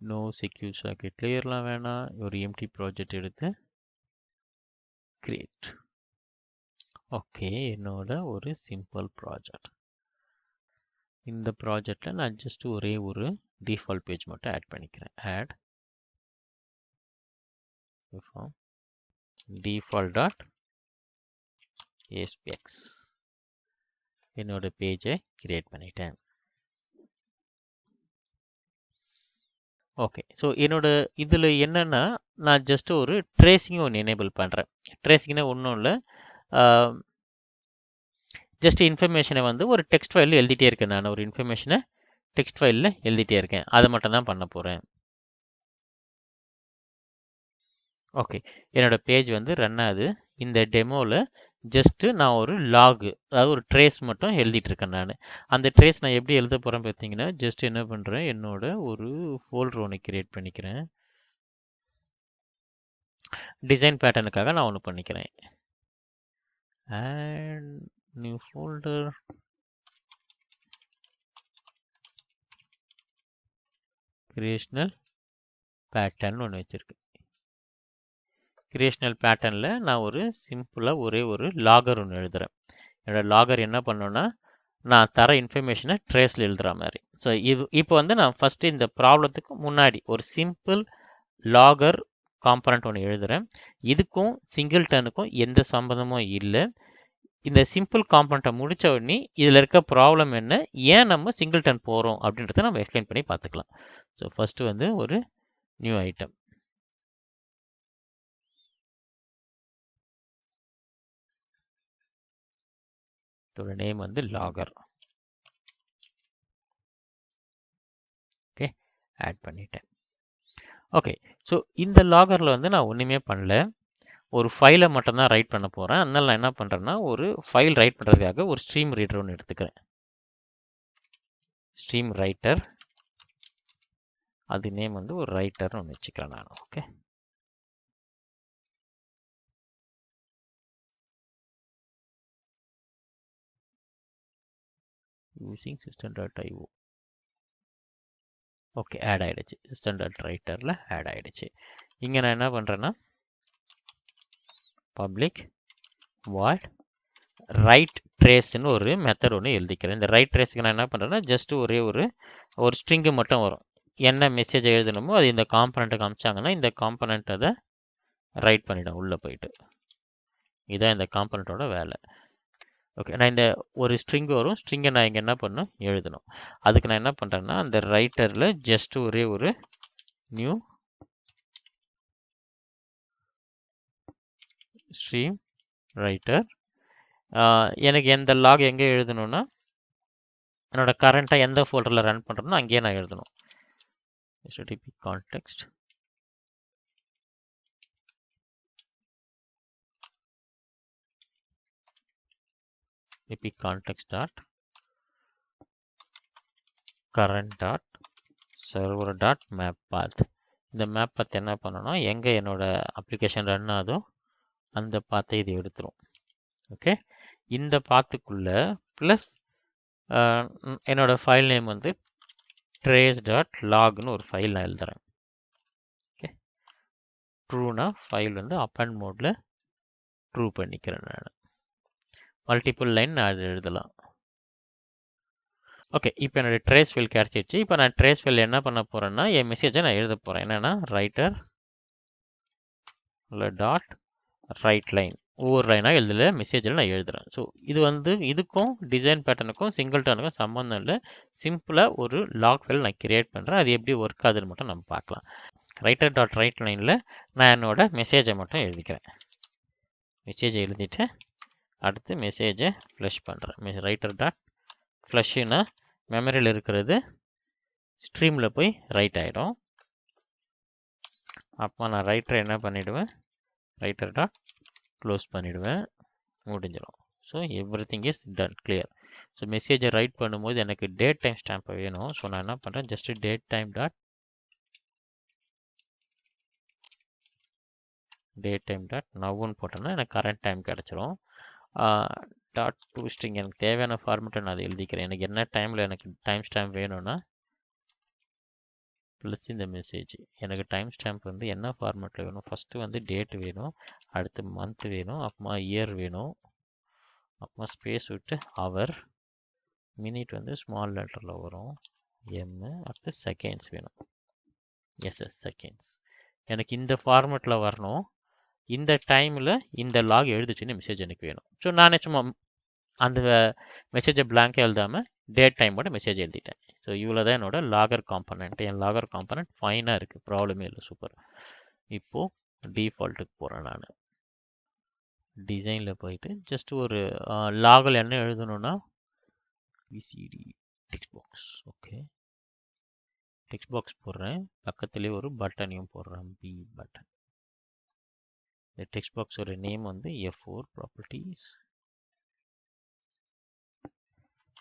no secure socket லேயர்லாம் வேணாம். ஒரு எம்டி ப்ராஜெக்ட் எடுத்து கிரியேட். ஓகே, என்னோட ஒரு சிம்பிள் ப்ராஜெக்ட். இந்த ப்ராஜெக்டில் நான் ஜஸ்ட் ஒரே ஒரு டிஃபால்ட் பேஜ் மட்டும் ஆட் பண்ணிக்கிறேன். ஆட் டிஃபால்ட் டாட் எஸ்பிஎக்ஸ் என்னோட பேஜை கிரியேட் பண்ணிட்டேன். ஓகே, ஸோ என்னோட இதில் என்னென்னா நான் ஜஸ்ட் ஒரு ட்ரேசிங் ஒன்று எனேபிள் பண்ணுறேன். ட்ரேசிங்னா ஒன்றும் இல்லை, ஜஸ்ட் இன்ஃபர்மேஷனை வந்து ஒரு டெக்ஸ்ட் ஃபைலில் எழுதிட்டே இருக்கேன். நான் ஒரு இன்ஃபர்மேஷனை டெக்ஸ்ட் ஃபைலில் எழுதிட்டே இருக்கேன். அதை மட்டும் தான் பண்ண போகிறேன். ஓகே, என்னோட பேஜ் வந்து ரன் ஆகுது. இந்த டெமோவில் ஜஸ்ட்டு நான் ஒரு லாகு, அதாவது ஒரு ட்ரேஸ் மட்டும் எழுதிட்டு இருக்கேன். நான் அந்த ட்ரேஸ் நான் எப்படி எழுத போகிறேன் பார்த்தீங்கன்னா, ஜஸ்ட் என்ன பண்ணுறேன், என்னோட ஒரு ஃபோல்டர் ஒன்று கிரியேட் பண்ணிக்கிறேன். டிசைன் பேட்டர்னுக்காக நான் ஒன்று பண்ணிக்கிறேன். And new folder, creational pattern ஒன்று வச்சுருக்கேன். கிரியேஷனல் பேட்டர்னில் நான் ஒரு சிம்பிளாக ஒரே ஒரு லாகர் ஒன்று எழுதுகிறேன். என்னோடய லாகர் என்ன பண்ணோன்னா, நான் தர இன்ஃபர்மேஷனை ட்ரேஸில் எழுதுகிற மாதிரி. ஸோ இப்போ வந்து நான் ஃபஸ்ட்டு இந்த ப்ராப்ளத்துக்கு முன்னாடி ஒரு சிம்பிள் லாகர் காம்பனண்ட் ஒன்று எழுதுகிறேன். இதுக்கும் சிங்கிள்டனுக்கும் எந்த சம்பந்தமும் இல்லை. இந்த சிம்பிள் காம்பனண்ட்டை முடித்த உடனே இதில் இருக்க ப்ராப்ளம் என்ன, ஏன் நம்ம சிங்கிள்டன் போகிறோம் அப்படின்றத நம்ம எக்ஸ்பிளைன் பண்ணி பார்த்துக்கலாம். ஸோ ஃபஸ்ட்டு வந்து ஒரு நியூ ஐட்டம். இதோட நேம் வந்து லாகர். ஓகே, ஆட் பண்ணிட்டேன். ஓகே, ஸோ இந்த லாகரில் வந்து நான் ஒன்றுமே பண்ணல, ஒரு ஃபைலை மட்டும்தான் ரைட் பண்ண போகிறேன். அதனால நான் என்ன பண்ணுறேன்னா, ஒரு ஃபைல் ரைட் பண்ணுறதுக்காக ஒரு ஸ்ட்ரீம் ரீடர் ஒன்று எடுத்துக்கிறேன். ஸ்ட்ரீம் ரைட்டர், அது நேம் வந்து ஒரு ரைட்டர்னு ஒன்று வச்சுக்கிறேன் நான். Okay, using system.io. Okay, add ஆகிடுச்சு. system.writerல ஆட் ஆகிடுச்சு. இங்கே நான் என்ன பண்ணுறேன்னா, பப்ளிக் வாய்ட் ரைட் ட்ரேஸ்ன்னு ஒரு மெத்தட் ஒன்று எழுதிக்கிறேன். இந்த ரைட் ட்ரேஸுக்கு நான் என்ன பண்ணுறேன்னா, ஜஸ்ட் ஒரே ஒரு ஸ்ட்ரிங்கு மட்டும் வரும். என்ன மெசேஜ் எழுதணுமோ அது இந்த காம்பனண்ட்டுக்கு அமிச்சாங்கன்னா இந்த காம்பனண்ட் அதை ரைட் பண்ணிடும் உள்ளே போயிட்டு. இதுதான் இந்த காம்பனண்ட்டோட வேலை. ஓகே, நான் இந்த ஒரு ஸ்ட்ரிங் வரும், ஸ்ட்ரிங்கை நான் இங்கே என்ன பண்ணணும், எழுதணும். அதுக்கு நான் என்ன பண்ணுறேன்னா, அந்த ரைட்டரில் ஜஸ்ட் ஒரே ஒரு நியூ ஸ்ட்ரீம் ரைட்டர். எனக்கு எந்த லாக் எங்கே எழுதணும்னா, என்னோட கரண்ட்டாக எந்த ஃபோல்டரில் ரன் பண்ணுறேனோ அங்கேயே நான் எழுதணும். http context context dot current dot server dot map path. இந்த மேப் பாத் என்ன பண்ணணும், எங்கே என்னோட அப்ளிகேஷன் ரன் ஆகுதோ அந்த பாத்தை இது எடுத்துரும். ஓகே, இந்த பாத்துக்குள்ள ப்ளஸ் என்னோட ஃபைல் நேம் வந்து trace.logனு ஒரு ஃபைல் நான் எழுதுறேன். ஓகே, ட்ரூனா ஃபைல் வந்து அப்பன் மோட்ல ட்ரூ பண்ணிக்கிறேன். நான் மல்டிபிள் லைன் நான் அது எழுதலாம். ஓகே, இப்போ என்னோட ட்ரேஸ் ஃபைல் கிடைச்சிடுச்சு. இப்போ நான் ட்ரேஸ் ஃபைல் என்ன பண்ண போறேன்னா என் மெசேஜை நான் எழுத போறேன். என்னன்னா ரைட்டர் டாட் ரைட் லைன், ஒவ்வொரு லைனாக எழுதல மெசேஜில் நான் எழுதுறேன். ஸோ இது வந்து இதுக்கும் டிசைன் பேட்டர்னுக்கும் சிங்கிள்டனுக்கும் சம்மந்தம் இல்லை. சிம்பிளாக ஒரு லாக் ஃபைல் நான் கிரியேட் பண்ணுறேன். அது எப்படி ஒர்க் ஆகுதுன்னு மட்டும் நம்ம பார்க்கலாம். ரைட்டர் டாட் ரைட் லைனில் நான் என்னோட மெசேஜை மட்டும் எழுதிக்கிறேன். மெசேஜை எழுதிட்டு அடுத்து மெசேஜை ஃப்ளஷ் பண்ணுறேன். ரைட்டர் டாட் ஃப்ளஷ்னா மெமரியில் இருக்கிறது ஸ்ட்ரீமில் போய் ரைட் ஆகிடும். அப்போ நான் ரைட்டரை என்ன பண்ணிவிடுவேன், ரைட்டர் டாட் க்ளோஸ் பண்ணிவிடுவேன், முடிஞ்சிடும். So every thing is done, clear. So மெசேஜை ரைட் பண்ணும்போது எனக்கு டேட் டைம் ஸ்டாம்பை வேணும். ஸோ நான் என்ன பண்ணுறேன், ஜஸ்ட் டேட் டைம் டாட் நவ்னு போட்டேன்னா எனக்கு கரண்ட் டைம் கிடச்சிரும். டாட் டூ ஸ்ட்ரிங் எனக்கு தேவையான ஃபார்மெட்டை நான் அதை எழுதிக்கிறேன். எனக்கு என்ன டைமில் எனக்கு டைம் ஸ்டாம்ப் வேணும்னா ப்ளஸ் இந்த மெசேஜ். எனக்கு டைம் ஸ்டாம்ப் வந்து என்ன ஃபார்மெட்டில் வேணும், ஃபஸ்ட்டு வந்து டேட் வேணும், அடுத்து மந்த் வேணும், அப்புறமா இயர் வேணும், அப்புறமா ஸ்பேஸ் விட்டு ஹவர், மினிட் வந்து ஸ்மால் லெட்டரில் வரும், அடுத்து செகண்ட்ஸ் வேணும், எஸ்எஸ் செகண்ட்ஸ். எனக்கு இந்த ஃபார்மெட்டில் வரணும். இந்த டைமில் இந்த லாக் எழுதுச்சுன்னு மெசேஜ் எனக்கு வேணும். ஸோ நானே சும்மா அந்த மெசேஜை பிளாங்காக எழுதாமல் டேட் டைமோட மெசேஜ் எழுதிட்டேன். ஸோ இவ்வளோ தான் என்னோட லாகர் காம்பனண்ட். என் லாகர் காம்பனண்ட் ஃபைனாக இருக்குது, ப்ராப்ளமே இல்லை, சூப்பர். இப்போது டிஃபால்ட்டுக்கு போகிறேன். நான் டிசைனில் போயிட்டு ஜஸ்ட் ஒரு லாகில் என்ன எழுதணும்னா விசிடி text box. Okay, text box போடுறேன், பக்கத்துலேயே ஒரு பட்டனையும் போடுறேன், பி பட்டன். இந்த டெக்ஸ்ட் பாக்ஸோட நேம் வந்து F4 ப்ராப்பர்ட்டிஸ்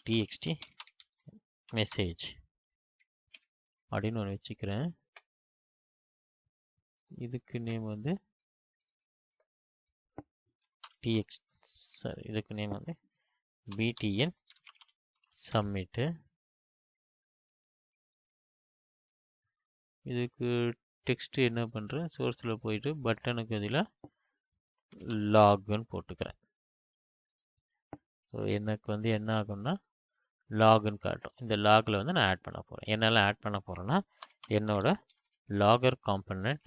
txt மெசேஜ் அப்படின்னு ஒன்று வச்சுக்கிறேன். இதுக்கு நேம் வந்து இதுக்கு நேம் வந்து btn சப்மிட்டு. இதுக்கு டெக்ஸ்ட் என்ன பண்ணுறேன், சோர்ஸில் போயிட்டு பட்டனுக்கு அதில் லாக்னு போட்டுக்கிறேன். ஸோ எனக்கு வந்து என்ன ஆகும்னா லாக்னு காட்டும். இந்த லாகில் வந்து நான் ஆட் பண்ண போகிறேன். என்னெல்லாம் ஆட் பண்ண போகிறேன்னா என்னோட லாகர் காம்பனண்ட்.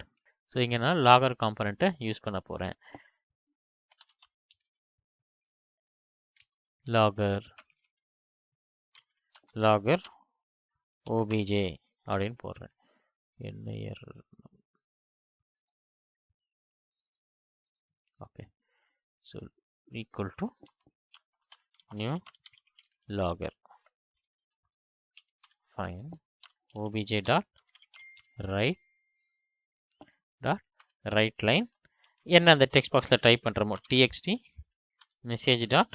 ஸோ இங்கே நான் லாகர் காம்பனண்ட்டை யூஸ் பண்ண போகிறேன். லாகர் obj அப்படின்னு போடுறேன். Okay, so equal to new logger fine obj dot write line. என்ன அந்த டெக்ஸ்ட் பாக்ஸில் டைப் பண்ணுறோமோ txt மெசேஜ் டாட்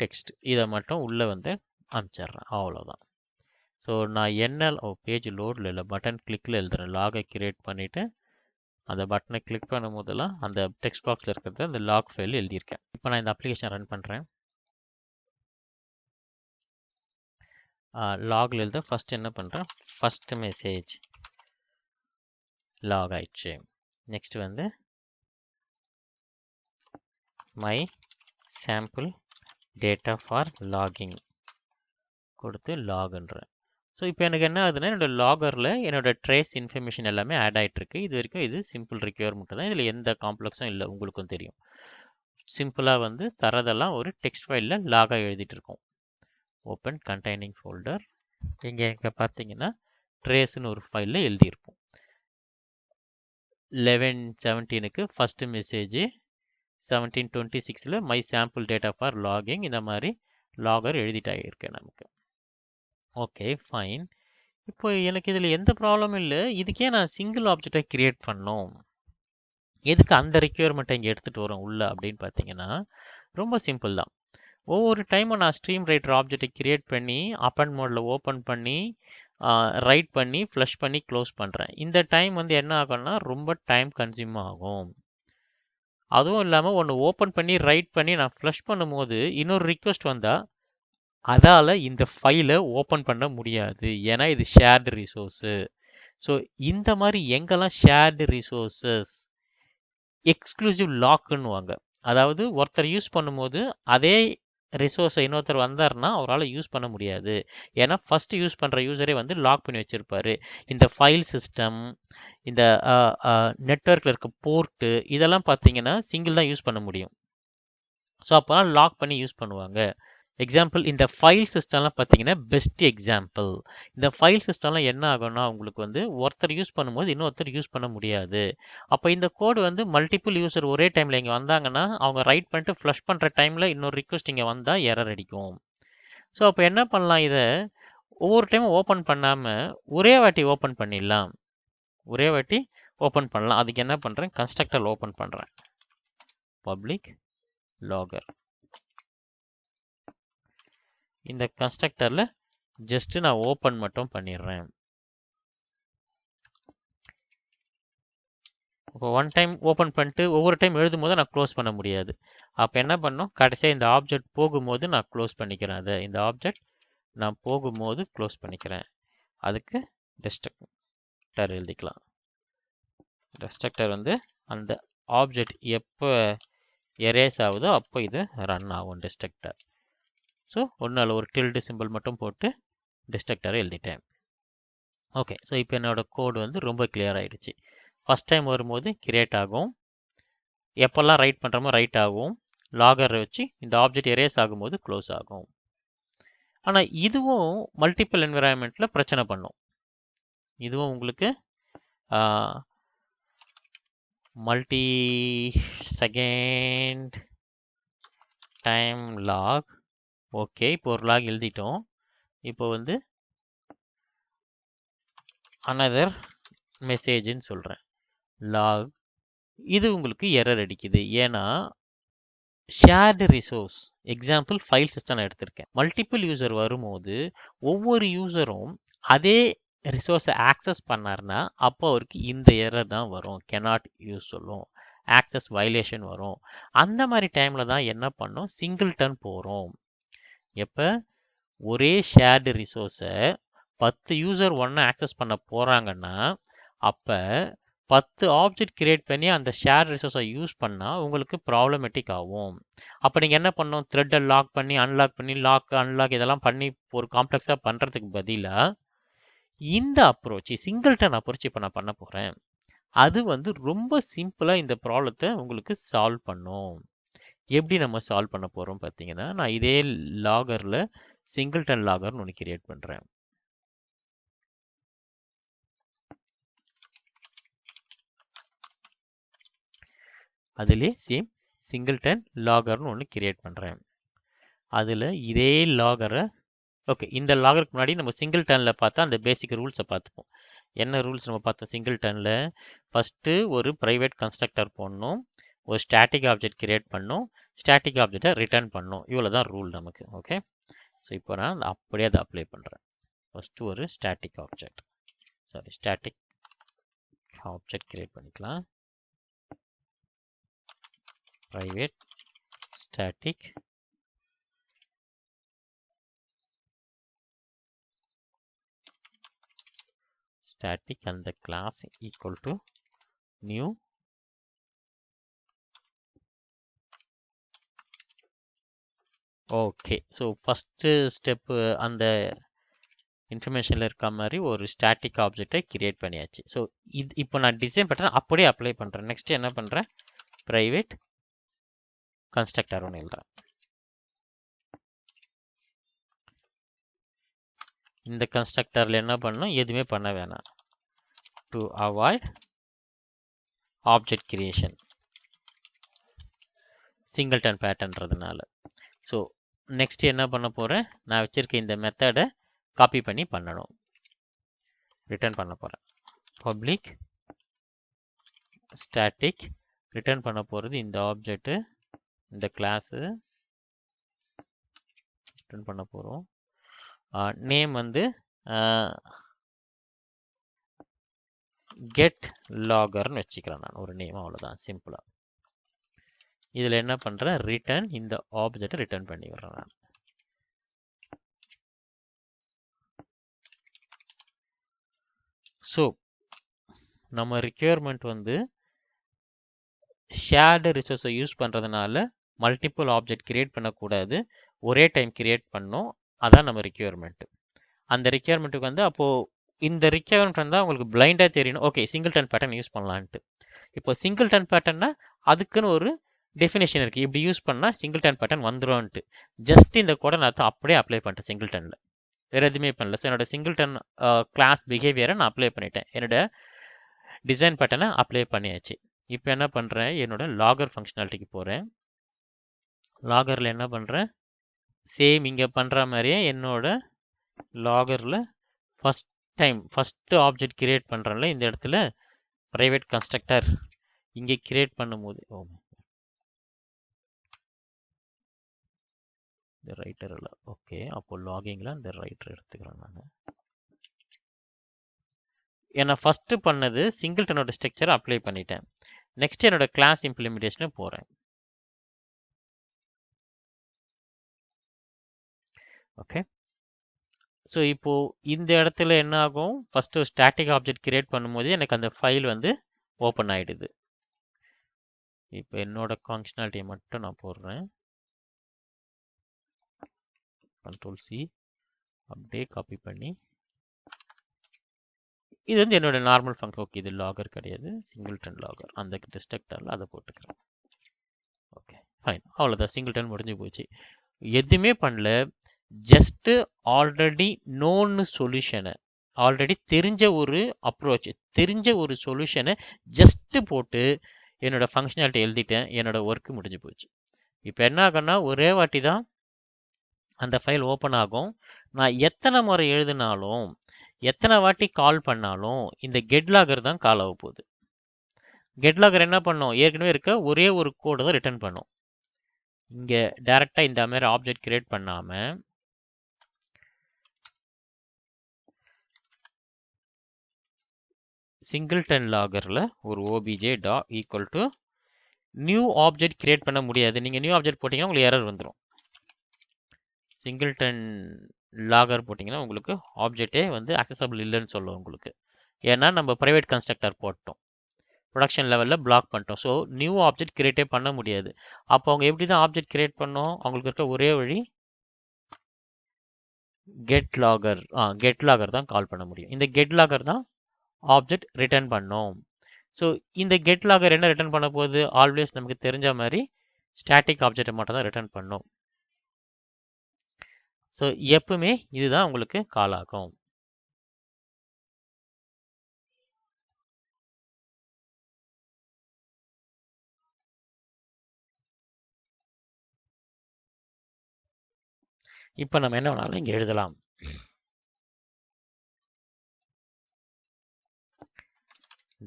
டெக்ஸ்ட், இதை மட்டும் உள்ளே வந்து அனுப்பிச்சிட்றேன், அவ்வளோதான். ஸோ நான் என்ன பேஜ் லோடில் இல்லை, பட்டன் கிளிக்கில் எழுதுறேன். லாகை கிரியேட் பண்ணிவிட்டு அந்த பட்டனை கிளிக் பண்ணும் போதெல்லாம் அந்த டெக்ஸ்ட் பாக்ஸில் இருக்கிறது அந்த லாக் ஃபைல் எழுதியிருக்கேன். இப்போ நான் இந்த அப்ளிகேஷன் ரன் பண்ணுறேன். லாகில் எழுத ஃபஸ்ட் என்ன பண்ணுறேன், ஃபஸ்ட் மெசேஜ் லாக் ஆயிடுச்சு. நெக்ஸ்ட் வந்து my sample data for logging கொடுத்து லாக்ன்றேன். ஸோ இப்போ எனக்கு என்ன ஆகுதுன்னா என்னோட லாகரில் என்னோட ட்ரேஸ் இன்ஃபர்மேஷன் எல்லாமே ஆட் ஆகிட்டுருக்கு. இது வரைக்கும் இது சிம்பிள் ரிக்யர்மெண்ட் தான், இதில் எந்த காம்ப்ளெக்ஸும் இல்லை, உங்களுக்கும் தெரியும். சிம்பிளாக வந்து தரதெல்லாம் ஒரு டெக்ஸ்ட் ஃபைலில் லாகாக எழுதிட்டு இருக்கோம். Open containing folder. இங்கே பார்த்தீங்கன்னா ட்ரேஸ்னு ஒரு ஃபைலில் எழுதியிருப்போம். 11/17க்கு first message, 17/26 my sample data for logging, இந்த மாதிரி லாகர் எழுதிட்டாகிருக்கேன் நமக்கு. Okay fine. இப்போ எனக்கு இதில் எந்த ப்ராப்ளமும் இல்லை. இதுக்கே நான் சிங்கிள் ஆப்ஜெக்டை கிரியேட் பண்ணோம். எதுக்கு அந்த ரெக்யர்மெண்ட்டை இங்கே எடுத்துகிட்டு வரோம் உள்ள அப்படின்னு பார்த்தீங்கன்னா, ரொம்ப சிம்பிள் தான். ஒவ்வொரு டைமும் நான் ஸ்ட்ரீம் ரைட்டர் ஆப்ஜெக்டை கிரியேட் பண்ணி அப்பன் மோடில் ஓப்பன் பண்ணி ரைட் பண்ணி ஃப்ளஷ் பண்ணி க்ளோஸ் பண்ணுறேன். இந்த டைம் வந்து என்ன ஆகும்னா ரொம்ப டைம் கன்சியூம் ஆகும். அதுவும் இல்லாமல் ஒன்று ஓப்பன் பண்ணி ரைட் பண்ணி நான் ஃப்ளஷ் பண்ணும்போது இன்னொரு ரிக்வெஸ்ட் வந்தால் அதால் இந்த ஃபைலை ஓப்பன் பண்ண முடியாது. ஏன்னா இது ஷேர்டு ரிசோர்ஸு. ஸோ இந்த மாதிரி எங்கெல்லாம் ஷேர்டு ரிசோர்ஸஸ் எக்ஸ்க்ளூசிவ் லாக்குன்னு வாங்க. அதாவது ஒருத்தர் யூஸ் பண்ணும்போது அதே ரிசோர்ஸை இன்னொருத்தர் வந்தார்னா அவரால் யூஸ் பண்ண முடியாது. ஏன்னா ஃபர்ஸ்ட் யூஸ் பண்ணுற யூசரே வந்து லாக் பண்ணி வச்சுருப்பாரு. இந்த ஃபைல் சிஸ்டம், இந்த நெட்வொர்க்கில் இருக்க போர்ட்டு, இதெல்லாம் பார்த்தீங்கன்னா சிங்கிள் தான் யூஸ் பண்ண முடியும். ஸோ அப்போலாம் லாக் பண்ணி யூஸ் பண்ணுவாங்க. எக்ஸாம்பிள் இந்த ஃபைல் சிஸ்டம்லாம் பார்த்தீங்கன்னா பெஸ்ட் எக்ஸாம்பிள். இந்த ஃபைல் சிஸ்டம்லாம் என்ன ஆகும்னா உங்களுக்கு வந்து ஒருத்தர் யூஸ் பண்ணும்போது இன்னொருத்தர் யூஸ் பண்ண முடியாது. அப்போ இந்த கோடு வந்து மல்டிபிள் யூசர் ஒரே டைமில் இங்கே வந்தாங்கன்னா அவங்க ரைட் பண்ணிட்டு ஃப்ளஷ் பண்ணுற டைமில் இன்னொரு ரிக்வெஸ்ட் இங்கே வந்தால் எரர் அடிக்கும். ஸோ அப்போ என்ன பண்ணலாம், இதை ஒவ்வொரு டைமும் ஓப்பன் பண்ணாமல் ஒரே வாட்டி ஓப்பன் பண்ணிடலாம். ஒரே வாட்டி ஓப்பன் பண்ணலாம். அதுக்கு என்ன பண்ணுறேன், கன்ஸ்ட்ரக்டர் ஓப்பன் பண்ணுறேன். பப்ளிக் லாகர். இந்த கன்ஸ்ட்ரக்டரில் ஜஸ்ட் நான் ஓப்பன் மட்டும் பண்ணிடுறேன். இப்போ ஒன் டைம் ஓப்பன் பண்ணிட்டு ஒவ்வொரு டைம் எழுதும் போது நான் க்ளோஸ் பண்ண முடியாது. அப்போ என்ன பண்ணணும், கடைசியாக இந்த ஆப்ஜெக்ட் போகும்போது நான் க்ளோஸ் பண்ணிக்கிறேன். அதை இந்த ஆப்ஜெக்ட் நான் போகும்போது க்ளோஸ் பண்ணிக்கிறேன். அதுக்கு டிஸ்ட்ரக்டர் எழுதிக்கலாம். டிஸ்ட்ரக்டர் வந்து அந்த ஆப்ஜெக்ட் எப்போ எரேஸ் ஆகுதோ அப்போ இது ரன் ஆகும் டிஸ்ட்ரக்டர். ஸோ ஒன்றால் ஒரு டில்டு சிம்பிள் மட்டும் போட்டு டிஸ்ட்ரக்டரை எழுதிட்டேன். ஓகே, ஸோ இப்போ என்னோட கோடு வந்து ரொம்ப கிளியர் ஆகிடுச்சு. ஃபஸ்ட் டைம் வரும்போது கிரியேட் ஆகும், எப்போல்லாம் ரைட் பண்ணுறோமோ ரைட் ஆகும், லாகரை வச்சு இந்த ஆப்ஜெக்ட் எரேஸ் ஆகும்போது க்ளோஸ் ஆகும். ஆனால் இதுவும் மல்டிபிள் என்விரான்மெண்ட்டில் பிரச்சனை பண்ணும். இதுவும் உங்களுக்கு multi second time log. Okay, இப்போ ஒரு லாக் எழுதிட்டோம். இப்போ வந்து அனதர் மெசேஜ்னு சொல்கிறேன், லாக். இது உங்களுக்கு எரர் அடிக்குது. ஏன்னா shared resource, example file system எடுத்திருக்கேன். மல்டிபிள் யூசர் வரும்போது ஒவ்வொரு யூசரும் அதே ரிசோர்ஸை ஆக்சஸ் பண்ணார்னா அப்போ அவருக்கு இந்த எரர் தான் வரும், cannot யூஸ் சொல்லும், ஆக்சஸ் வயலேஷன் வரும். அந்த மாதிரி டைமில் தான் என்ன பண்ணோம், சிங்கிள்டன் போகிறோம். எப்போ ஒரே ஷேர்டு ரிசோர்ஸை 10 யூசர் ஒன்று ஆக்சஸ் பண்ண போகிறாங்கன்னா அப்போ 10 ஆப்ஜெக்ட் கிரியேட் பண்ணி அந்த ஷேர் ரிசோர்ஸை யூஸ் பண்ணால் உங்களுக்கு ப்ராப்ளமேட்டிக் ஆகும். அப்போ நீங்கள் என்ன பண்ணணும், த்ரெட்டை லாக் பண்ணி அன்லாக் பண்ணி லாக் அன்லாக் இதெல்லாம் பண்ணி ஒரு காம்ப்ளெக்ஸாக பண்ணுறதுக்கு பதிலாக இந்த அப்ரோச் சிங்கிள்டன் அப்ரோச் இப்போ நான் பண்ண போகிறேன். அது வந்து ரொம்ப சிம்பிளாக இந்த ப்ராப்ளத்தை உங்களுக்கு சால்வ் பண்ணும். எப்படி நம்ம சால்வ் பண்ண போகிறோம் பார்த்தீங்கன்னா, நான் இதே லாகரில் சிங்கிள்டன் லாகர்னு ஒன்று கிரியேட் பண்ணுறேன். அதிலே சேம் சிங்கிள்டன் லாகர்னு ஒன்று கிரியேட் பண்ணுறேன். அதில் இதே லாகரை, ஓகே, இந்த லாகருக்கு முன்னாடி நம்ம சிங்கிள்டனில் பார்த்தா அந்த பேசிக் ரூல்ஸை பார்த்துப்போம். என்ன ரூல்ஸ் நம்ம பார்த்தோம் சிங்கிள்டனில்? ஃபஸ்ட்டு ஒரு ப்ரைவேட் கன்ஸ்ட்ரக்டர் போடணும், ஒரு ஸ்டாட்டிக் ஆப்ஜெக்ட் கிரியேட் பண்ணணும், ஸ்டாட்டிக் ஆப்ஜெக்டை ரிட்டர்ன் பண்ணணும். இவ்வளோ தான் ரூல் நமக்கு. ஓகே, ஸோ இப்போ நான் அப்படியே அதை அப்ளை பண்ணுறேன். ஃபஸ்ட்டு ஒரு ஸ்டாட்டிக் ஆப்ஜெக்ட் கிரியேட் பண்ணிக்கலாம். private static and the class equal to new okay. So first step அந்த இன்ஃபர்மேஷனில் இருக்க மாதிரி ஒரு ஸ்டாட்டிக் ஆப்ஜெக்டை கிரியேட் பண்ணியாச்சு. ஸோ இது இப்போ நான் டிசைன் பண்ணுறேன், அப்படியே அப்ளை பண்ணுறேன். நெக்ஸ்ட் என்ன பண்ணுறேன், ப்ரைவேட் கன்ஸ்ட்ரக்டர் ஒன்று எழுதுறேன். இந்த கன்ஸ்ட்ரக்டரில் என்ன பண்ணணும், எதுவுமே பண்ண வேணாம், to avoid object creation singleton பேட்டர்ன்றதுனால. ஸோ நெக்ஸ்ட் என்ன பண்ண போகிறேன், நான் வச்சுருக்க இந்த மெத்தடை காப்பி பண்ணி பண்ணணும். ரிட்டர்ன் பண்ண போகிறேன். பப்ளிக் ஸ்டாட்டிக் ரிட்டர்ன் பண்ண போகிறது இந்த ஆப்ஜெக்ட், இந்த கிளாஸு ரிட்டர்ன் பண்ண போகிறோம். நேம் வந்து கெட் லாகர்னு வச்சுக்கிறேன் நான், ஒரு நேம், அவ்வளோதான் சிம்பிளாக. இதில் என்ன பண்ணுறேன், ரிட்டர்ன் இந்த ஆப்ஜெக்டை ரிட்டர்ன் பண்ணி விடுறேன் நான். ஸோ நம்ம ரிக்யர்மெண்ட் வந்து ஷேர்டு ரிசோர்ஸை யூஸ் பண்ணுறதுனால மல்டிபிள் ஆப்ஜெக்ட் கிரியேட் பண்ணக்கூடாது, ஒரே டைம் கிரியேட் பண்ணோம். அதான் நம்ம ரிக்யர்மெண்ட். அந்த ரிக்யர்மெண்ட்டுக்கு வந்து அப்போது இந்த ரிக்யர்மெண்ட் வந்தால் உங்களுக்கு பிளைண்டாக தெரியணும், ஓகே சிங்கிள்டன் பேட்டர்ன் யூஸ் பண்ணலான்ட்டு. இப்போ சிங்கிள்டன் பேட்டர்னா அதுக்குன்னு ஒரு டெஃபினேஷன் இருக்குது, இப்படி யூஸ் பண்ணால் சிங்கிள்டன் பேட்டர்ன் வந்துடும்ன்ட்டு. ஜஸ்ட் இந்த கோடை நான் அப்படியே அப்ளை பண்ணிட்டேன் சிங்கிள்டனில், வேறு எதுவுமே பண்ணல. ஸோ என்னோட சிங்கிள்டன் கிளாஸ் பிஹேவியரை நான் அப்ளை பண்ணிட்டேன், என்னோட டிசைன் பேட்டர்னை அப்ளை பண்ணியாச்சு. இப்போ என்ன பண்ணுறேன், என்னோட லாகர் ஃபங்க்ஷனாலிட்டிக்கு போகிறேன். லாகரில் என்ன பண்ணுறேன், சேம் இங்கே பண்ணுற மாதிரியே என்னோட லாகரில் ஃபஸ்ட்டு ஆப்ஜெக்ட் கிரியேட் பண்ணுறேன்ல, இந்த இடத்துல ப்ரைவேட் கன்ஸ்ட்ரக்டர் இங்கே கிரியேட் பண்ணும்போது இந்த ரைட்டர் இல்லை, ஓகே அப்போ லாகிங்கில் இந்த ரைட்டர் எடுத்துக்கிறேன் நான். ஏன்னா ஃபஸ்ட்டு பண்ணது சிங்கிள்டனோட ஸ்ட்ரக்சரை அப்ளை பண்ணிட்டேன். நெக்ஸ்ட் என்னோட கிளாஸ் இம்ப்ளிமெண்டேஷனு போகிறேன். ஓகே, ஸோ இப்போது இந்த இடத்துல என்ன ஆகும், ஃபஸ்ட்டு ஸ்டாட்டிக் ஆப்ஜெக்ட் கிரியேட் பண்ணும்போது எனக்கு அந்த ஃபைல் வந்து ஓப்பன் ஆகிடுது. இப்போ என்னோட ஃபங்க்ஷனாலிட்டியை மட்டும் நான் போடுறேன், Ctrl+C அப்படியே காப்பி பண்ணி, இது வந்து என்னோட நார்மல் ஃபங்க்ஷன். ஓகே, இது லாகர் கிடையாது, சிங்கிள்டன் லாகர், அந்த டிஸ்ட்ரக்டரில் அதை போட்டுக்கிறேன். ஓகே ஃபைன், அவ்வளோதான், சிங்கிள்டன் முடிஞ்சு போச்சு. எதுவுமே பண்ணல, ஜஸ்ட்டு ஆல்ரெடி நோன்னு சொல்யூஷனை, ஆல்ரெடி தெரிஞ்ச ஒரு அப்ரோச், தெரிஞ்ச ஒரு சொல்யூஷனை ஜஸ்ட்டு போட்டு என்னோட ஃபங்க்ஷனாலிட்டி எழுதிட்டேன், என்னோட ஒர்க்கு முடிஞ்சு போச்சு. இப்போ என்ன ஆகும்னா, ஒரே வாட்டி தான் அந்த ஃபைல் ஓப்பன் ஆகும். நான் எத்தனை முறை எழுதினாலும் எத்தனை வாட்டி கால் பண்ணாலும் இந்த கெட் லாகர் தான் கால் ஆக போகுது. கெட் லாகர் என்ன பண்ணும், ஏற்கனவே இருக்க ஒரே ஒரு கோடை தான் ரிட்டர்ன் பண்ணும். இங்கே டைரெக்டாக இந்த மாதிரி ஆப்ஜெக்ட் கிரியேட் பண்ணாமல் சிங்கிள்டன் லாகரில் ஒரு obj dot equal to new object create பண்ண முடியாது. நீங்கள் நியூ ஆப்ஜெக்ட் போட்டிங்கன்னா உங்களுக்கு எரர் வந்துடும். சிங்கிள்டன் லாகர் போட்டிங்கன்னா உங்களுக்கு ஆப்ஜெக்டே வந்து அக்சசபிள் இல்லைன்னு சொல்லும் உங்களுக்கு. ஏன்னா நம்ம ப்ரைவேட் கன்ஸ்ட்ரக்டர் போட்டோம், ப்ரொடக்ஷன் லெவலில் பிளாக் பண்ணிட்டோம். ஸோ நியூ ஆப்ஜெக்ட் கிரியேட்டே பண்ண முடியாது. அப்போ அவங்க எப்படி தான் ஆப்ஜெக்ட் கிரியேட் பண்ணோம், அவங்களுக்கு இருக்க ஒரே வழி கெட் லாகர் தான் கால் பண்ண முடியும். இந்த கெட் லாகர் தான் ஆப்ஜெக்ட் ரிட்டர்ன் பண்ணோம். ஸோ இந்த கெட் லாகர் என்ன ரிட்டர்ன் பண்ண போகுது, ஆல்வேஸ் நமக்கு தெரிஞ்ச மாதிரி ஸ்டாட்டிக் ஆப்ஜெக்டை மட்டும் தான் ரிட்டர்ன் பண்ணும். ஸோ எப்பவுமே இதுதான் உங்களுக்கு கால் ஆகும். இப்போ நம்ம என்ன வேணாலும் இங்கே எழுதலாம்.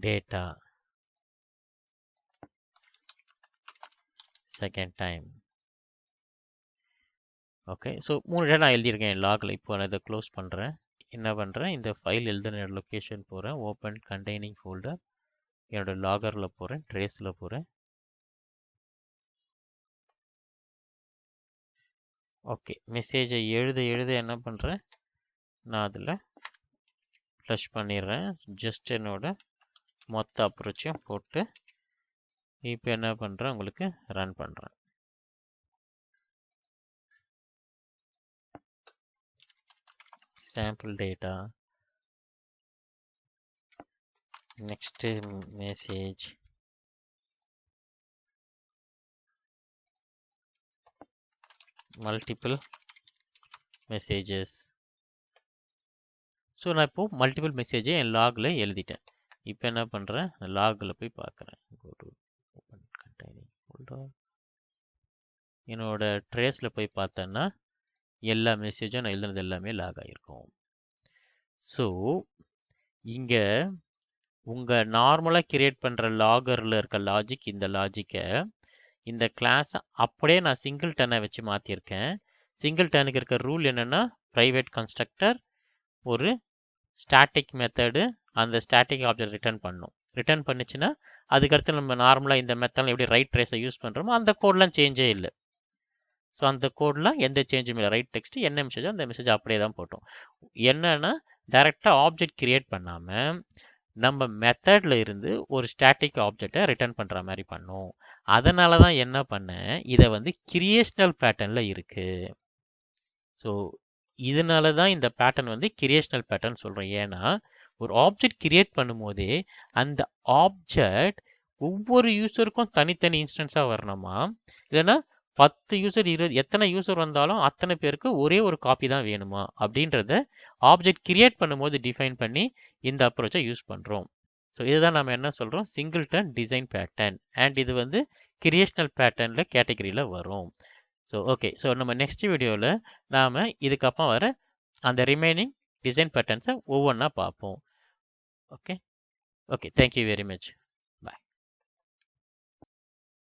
Data second time. Okay, so 3 data நான் எழுதியிருக்கேன் லாகில். இப்போ நான் இதை க்ளோஸ் பண்ணுறேன். என்ன பண்ணுறேன், இந்த ஃபைல் எழுதுன லொக்கேஷன் போகிறேன், ஓப்பன் கண்டெய்னிங் ஃபோல்டர், என்னோட லாகரில் போகிறேன், ட்ரேஸில் போகிறேன். ஓகே, மெசேஜை எழுத என்ன பண்ணுறேன், நான் அதில் ஃப்ளஷ் பண்ணிடுறேன். ஜஸ்ட் என்னோட மொத்த அப்ரோச்சையும் போட்டு இப்போ என்ன பண்ணுறேன், உங்களுக்கு ரன் பண்ணுறேன். sample data, next message, multiple messages. So நான் இப்போ மல்டிபிள் மெசேஜை என் லாகில் எழுதிட்டேன். இப்போ என்ன பண்ணுறேன், லாகில் போய் பார்க்குறேன். ஓப்பன் கண்டெய்னிங் ஃபோல்டர், என்னோட ட்ரேஸில் போய் பார்த்தேன்னா எல்லா மெசேஜும் நான் எழுதுனது எல்லாமே லாக் ஆகிருக்கும். ஸோ இங்க உங்க நார்மலா கிரியேட் பண்ற லாகர்ல இருக்க லாஜிக் இந்த லாஜிக்கை இந்த கிளாஸ் அப்படியே நான் சிங்கிள் டர்னை வச்சு மாத்திருக்கேன். சிங்கிள் டர்னுக்கு இருக்க ரூல் என்னன்னா பிரைவேட் கன்ஸ்ட்ரக்டர் ஒரு ஸ்டாட்டிக் மெத்தடு அந்த ஸ்டாட்டிக் ஆப்ஜெக்ட் ரிட்டர்ன் பண்ணுச்சுன்னா அதுக்கடுத்து நம்ம நார்மலாக இந்த மெத்தடில் எப்படி ரைட் ட்ரேஸை யூஸ் பண்ணுறோமோ அந்த கோட்லாம் சேஞ்சே இல்லை. ஸோ அந்த கோட்லாம் எந்த சேஞ்சும் இல்லை. ரைட் டெக்ஸ்ட் என்ன மெசேஜோ அந்த மெசேஜ் அப்படியே தான் போட்டோம். என்னன்னா டைரெக்டாக ஆப்ஜெக்ட் கிரியேட் பண்ணாமல் நம்ம மெத்தடில் இருந்து ஒரு ஸ்டாட்டிக் ஆப்ஜெக்டை ரிட்டர்ன் பண்ணுற மாதிரி பண்ணோம். அதனால தான் என்ன பண்ணேன், இதை வந்து கிரியேஷனல் பேட்டர்னில் இருக்குது. ஸோ இதனால தான் இந்த பேட்டர்ன் வந்து கிரியேஷனல் பேட்டர்ன் சொல்கிறோம். ஏன்னா ஒரு ஆப்ஜெக்ட் கிரியேட் பண்ணும்போதே அந்த ஆப்ஜெக்ட் ஒவ்வொரு யூசருக்கும் தனித்தனி இன்ஸ்டன்ஸாக வரணுமா, இல்லைன்னா 10 யூசர் 20 எத்தனை யூசர் வந்தாலும் அத்தனை பேருக்கு ஒரே ஒரு காப்பி தான் வேணுமா அப்படின்றத ஆப்ஜெக்ட் கிரியேட் பண்ணும்போது டிஃபைன் பண்ணி இந்த அப்ரோச்சை யூஸ் பண்ணுறோம். ஸோ இதுதான் நம்ம என்ன சொல்கிறோம், single turn design pattern. And இது வந்து கிரியேஷனல் பேட்டர்னில் கேட்டகரியில் வரும். ஸோ ஓகே, ஸோ நம்ம நெக்ஸ்ட் வீடியோவில் நாம் இதுக்கப்புறம் வர அந்த ரிமைனிங் டிசைன் பேட்டர்ன்ஸை ஒவ்வொன்றா பார்ப்போம். Okay, thank you very much.